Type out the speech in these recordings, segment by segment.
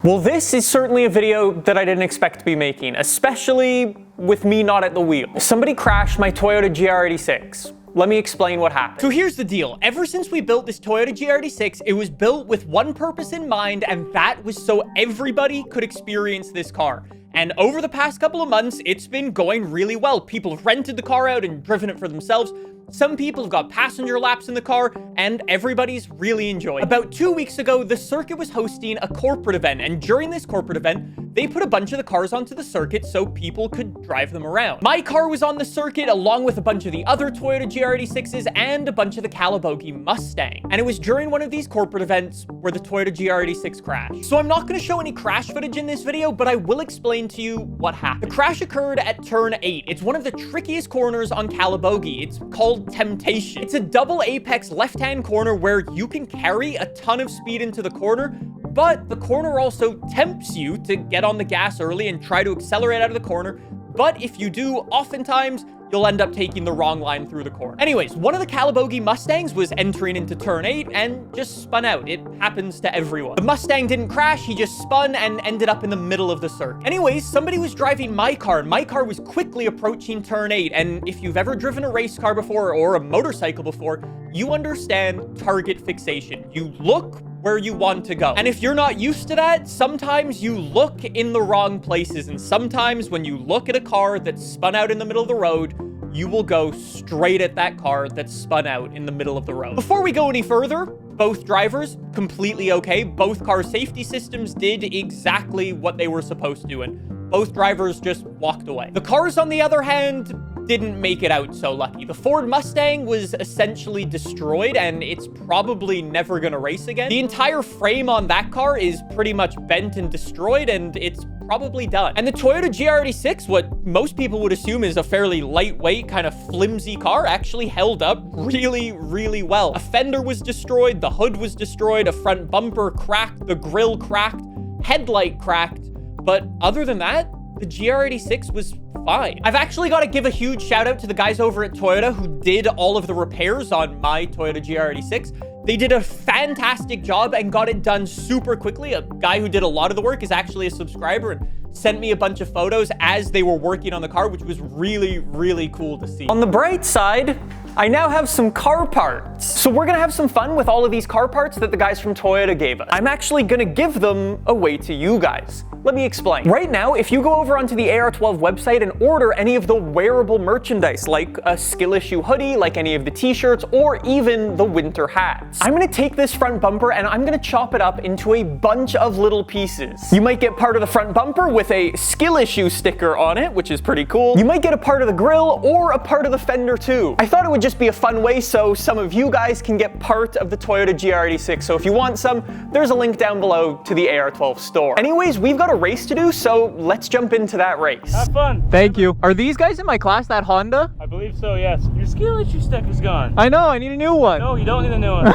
Well, this is certainly a video that I didn't expect to be making, especially with me not at the wheel. Somebody crashed my Toyota GR86. Let me explain what happened. So here's the deal. Ever since we built this Toyota GR86, it was built with one purpose in mind, and that was so everybody could experience this car. And over the past couple of months, it's been going really well. People have rented the car out and driven it for themselves. Some people have got passenger laps in the car, and everybody's really enjoying it. About 2 weeks ago, the circuit was hosting a corporate event, and during this corporate event, they put a bunch of the cars onto the circuit so people could drive them around. My car was on the circuit along with a bunch of the other Toyota GR86s and a bunch of the Calibogi Mustang. And it was during one of these corporate events where the Toyota GR86 crashed. So I'm not going to show any crash footage in this video, but I will explain to you what happened. The crash occurred at turn 8. It's one of the trickiest corners on Calibogi. It's called Temptation. It's a double apex left-hand corner where you can carry a ton of speed into the corner, but the corner also tempts you to get on the gas early and try to accelerate out of the corner. But if you do, oftentimes you'll end up taking the wrong line through the corner. Anyways, one of the Calibogi Mustangs was entering into turn 8 and just spun out. It happens to everyone. The Mustang didn't crash, he just spun and ended up in the middle of the circuit. Anyways, somebody was driving my car, and my car was quickly approaching turn 8. And if you've ever driven a race car before or a motorcycle before, you understand target fixation. You look where you want to go. And if you're not used to that, sometimes you look in the wrong places. And sometimes when you look at a car that's spun out in the middle of the road, you will go straight at that car that's spun out in the middle of the road. Before we go any further, both drivers completely okay. Both car safety systems did exactly what they were supposed to, and both drivers just walked away. The cars, on the other hand, didn't make it out so lucky. The Ford Mustang was essentially destroyed, and it's probably never gonna race again. The entire frame on that car is pretty much bent and destroyed, and it's probably done. And the Toyota GR86, what most people would assume is a fairly lightweight, kind of flimsy car, actually held up really, really well. A fender was destroyed, the hood was destroyed, a front bumper cracked, the grille cracked, headlight cracked, but other than that, the GR86 was fine. I've actually got to give a huge shout out to the guys over at Toyota who did all of the repairs on my Toyota GR86. They did a fantastic job and got it done super quickly. A guy who did a lot of the work is actually a subscriber and sent me a bunch of photos as they were working on the car, which was really, really cool to see. On the bright side, I now have some car parts. So we're gonna have some fun with all of these car parts that the guys from Toyota gave us. I'm actually gonna give them away to you guys. Let me explain. Right now, if you go over onto the AR12 website and order any of the wearable merchandise, like a skill issue hoodie, like any of the t-shirts, or even the winter hats, I'm gonna take this front bumper and I'm gonna chop it up into a bunch of little pieces. You might get part of the front bumper with a skill issue sticker on it, which is pretty cool. You might get a part of the grille or a part of the fender too. I thought it would just be a fun way so some of you guys can get part of the Toyota GR86. So if you want some, there's a link down below to the AR12 store. Anyways, we've got a race to do, so let's jump into that race. Have fun. Thank you. Are these guys in my class, that Honda? I believe so, yes. Your skill issue sticker's gone. I know, I need a new one. No, you don't need a new one.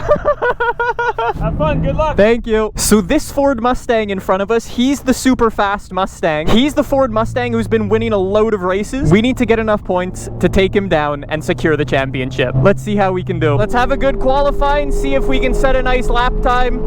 Have fun, good luck. Thank you. So this Ford Mustang in front of us, he's the super fast Mustang. He's the Ford Mustang who's been winning a load of races. We need to get enough points to take him down and secure the championship. Let's see how we can do. Let's have a good qualifying, see if we can set a nice lap time,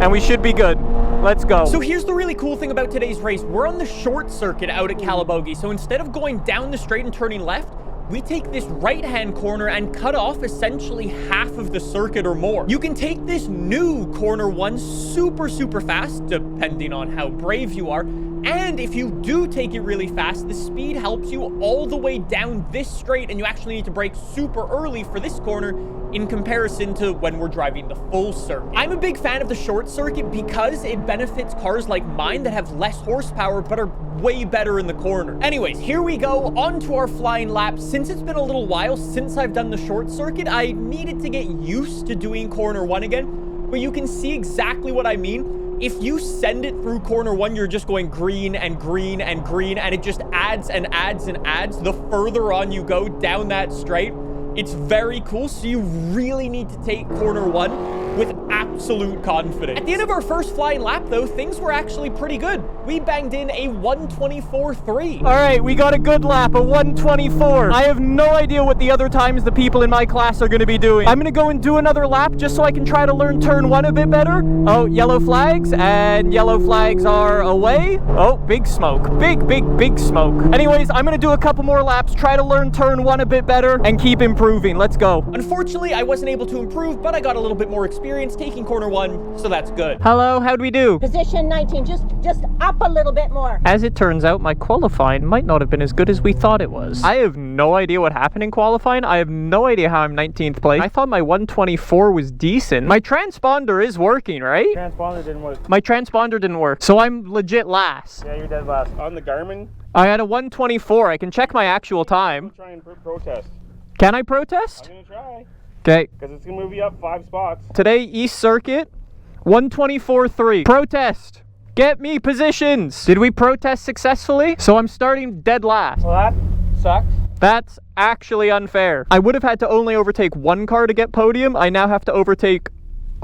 and we should be good. Let's go. So here's the really cool thing about today's race. We're on the short circuit out at Calibogi. So instead of going down the straight and turning left, we take this right-hand corner and cut off essentially half of the circuit or more. You can take this new corner one super, super fast, depending on how brave you are. And if you do take it really fast, the speed helps you all the way down this straight, and you actually need to brake super early for this corner in comparison to when we're driving the full circuit. I'm a big fan of the short circuit because it benefits cars like mine that have less horsepower but are way better in the corner. Anyways, here we go on to our flying lap. Since it's been a little while since I've done the short circuit, I needed to get used to doing corner one again, but you can see exactly what I mean. If you send it through corner one, you're just going green and green and green, and it just adds and adds and adds the further on you go down that straight. It's very cool, so you really need to take corner one with absolute absolute confidence. At the end of our first flying lap, though, things were actually pretty good. We banged in a 1:24.3. All right, we got a good lap, a 1:24. I have no idea what the other times the people in my class are going to be doing. I'm going to go and do another lap just so I can try to learn turn 1 a bit better. Oh, yellow flags, and yellow flags are away. Oh, big smoke. Big smoke. Anyways, I'm going to do a couple more laps, try to learn turn 1 a bit better, and keep improving. Let's go. Unfortunately, I wasn't able to improve, but I got a little bit more experience taking corner 1, so that's good. Hello, how'd we do? Position 19, just up a little bit more. As it turns out, my qualifying might not have been as good as we thought it was. I have no idea what happened in qualifying. I have no idea how I'm 19th place. I thought my 1:24 was decent. My transponder is working, right? Transponder didn't work. My transponder didn't work, so I'm legit last. Yeah, you're dead last. On the Garmin, I had a 1:24. I can check my actual time. try and protest. Can I protest? I'm gonna try. Okay. Because it's gonna move you up 5 spots. Today, East Circuit, 1:24.3. Protest. Get me positions. Did we protest successfully? So I'm starting dead last. Well, that sucks. That's actually unfair. I would have had to only overtake 1 car to get podium. I now have to overtake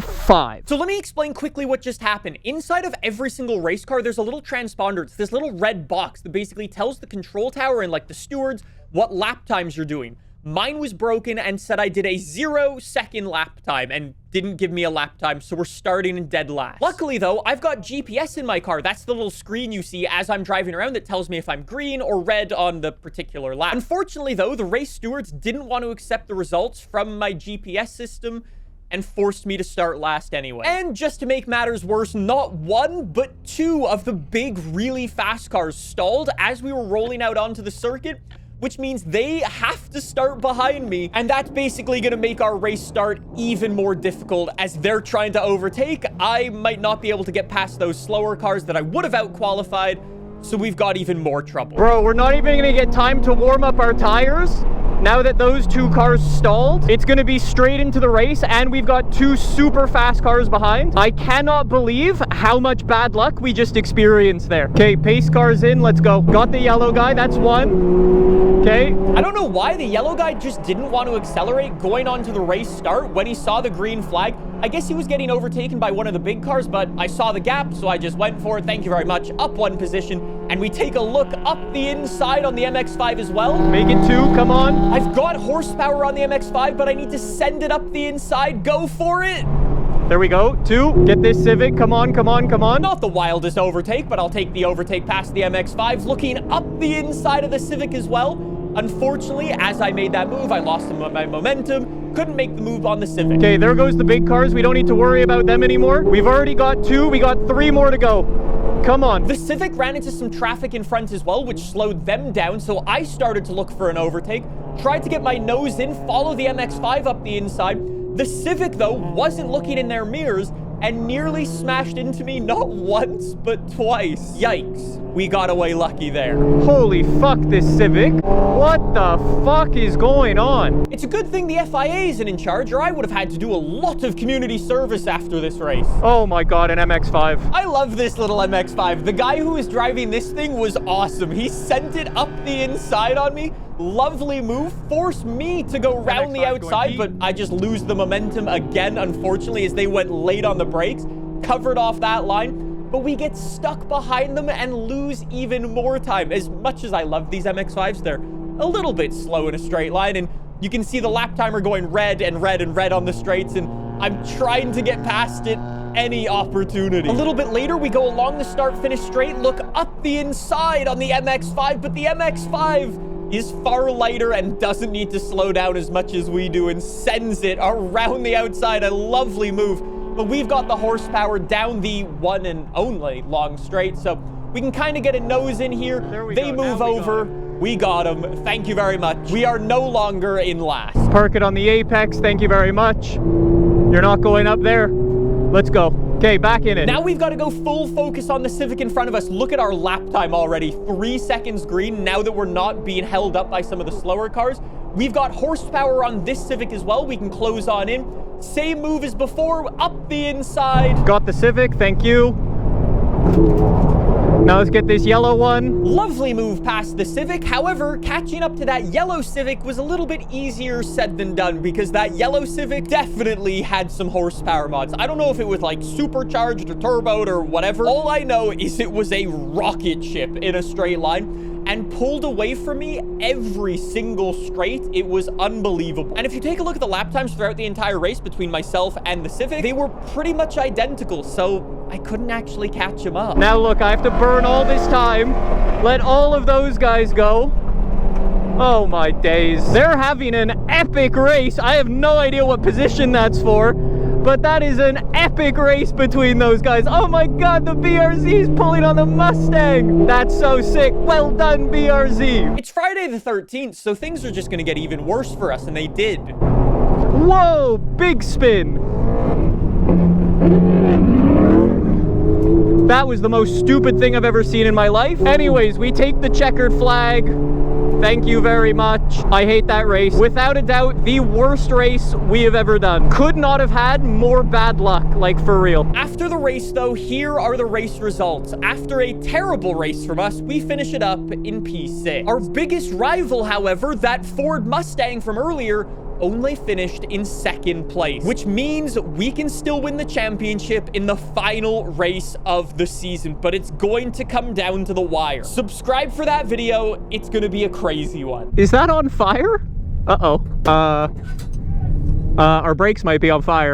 5. So let me explain quickly what just happened. Inside of every single race car, there's a little transponder. It's this little red box that basically tells the control tower and like the stewards what lap times you're doing. Mine was broken and said I did a 0-second lap time and didn't give me a lap time, so we're starting in dead last. Luckily, though, I've got GPS in my car. That's the little screen you see as I'm driving around that tells me if I'm green or red on the particular lap. Unfortunately, though, the race stewards didn't want to accept the results from my GPS system and forced me to start last anyway. And just to make matters worse, not 1, but 2 of the big, really fast cars stalled as we were rolling out onto the circuit, which means they have to start behind me, and that's basically gonna make our race start even more difficult as they're trying to overtake. I might not be able to get past those slower cars that I would have out-qualified, so we've got even more trouble. Bro, we're not even gonna get time to warm up our tires. Now that those 2 cars stalled, it's gonna be straight into the race, and we've got 2 super fast cars behind. I cannot believe how much bad luck we just experienced there. Okay, pace cars in, let's go. Got the yellow guy, that's 1. Okay. I don't know why the yellow guy just didn't want to accelerate going on to the race start when he saw the green flag. I guess he was getting overtaken by one of the big cars, but I saw the gap, so I just went for it. Thank you very much. Up 1 position, and we take a look up the inside on the MX-5 as well. Make it 2, come on. I've got horsepower on the MX-5, but I need to send it up the inside. Go for it. There we go, 2. Get this Civic, come on, come on, come on. Not the wildest overtake, but I'll take the overtake past the MX-5. Looking up the inside of the Civic as well. Unfortunately, as I made that move, I lost some of my momentum. Couldn't make the move on the Civic. Okay, there goes the big cars. We don't need to worry about them anymore. We've already got 2. We got 3 more to go. Come on. The Civic ran into some traffic in front as well, which slowed them down, so I started to look for an overtake. Tried to get my nose in, follow the MX-5 up the inside. The Civic, though, wasn't looking in their mirrors and nearly smashed into me not once, but twice. Yikes. We got away lucky there. Holy fuck, this Civic. What the fuck is going on? It's a good thing the FIA isn't in charge, or I would have had to do a lot of community service after this race. Oh my god, an MX-5. I love this little MX-5. The guy who was driving this thing was awesome. He sent it up the inside on me. Lovely move. Forced me to go round the outside, but I just lose the momentum again, unfortunately, as they went late on the brakes. Covered off that line. But we get stuck behind them and lose even more time. As much as I love these MX-5s, they're a little bit slow in a straight line, and you can see the lap timer going red and red and red on the straights, and I'm trying to get past it any opportunity. A little bit later, we go along the start-finish straight, look up the inside on the MX-5, but the MX-5 is far lighter and doesn't need to slow down as much as we do and sends it around the outside. A lovely move. But we've got the horsepower down the one and only long straight, so we can kind of get a nose in here. They move over. We got them. Thank you very much. We are no longer in last. Park it on the apex. Thank you very much. You're not going up there. Let's go. Okay, back in it. Now we've got to go full focus on the Civic in front of us. Look at our lap time already. 3 seconds green now that we're not being held up by some of the slower cars. We've got horsepower on this Civic as well. We can close on in. Same move as before, up the inside. Got the Civic, thank you. Now let's get this yellow one. Lovely move past the Civic. However, catching up to that yellow Civic was a little bit easier said than done because that yellow Civic definitely had some horsepower mods. I don't know if it was like supercharged or turboed or whatever. All I know is it was a rocket ship in a straight line and pulled away from me every single straight. It was unbelievable. And if you take a look at the lap times throughout the entire race between myself and the Civic, they were pretty much identical, so I couldn't actually catch him up. Now look, I have to burn all this time, let all of those guys go. Oh my days. They're having an epic race. I have no idea what position that's for, but that is an epic race between those guys. Oh my god, the BRZ is pulling on the Mustang. That's so sick. Well done, BRZ. It's Friday the 13th, so things are just gonna get even worse for us, and they did. Whoa, big spin. That was the most stupid thing I've ever seen in my life. Anyways, we take the checkered flag. Thank you very much. I hate that race. Without a doubt, the worst race we have ever done. Could not have had more bad luck, like for real. After the race, though, here are the race results. After a terrible race from us, we finish it up in P6. Our biggest rival, however, that Ford Mustang from earlier, only finished in 2nd place, which means we can still win the championship in the final race of the season, but it's going to come down to the wire. Subscribe for that video. It's gonna be a crazy one. Is that on fire? Uh-oh. Our brakes might be on fire.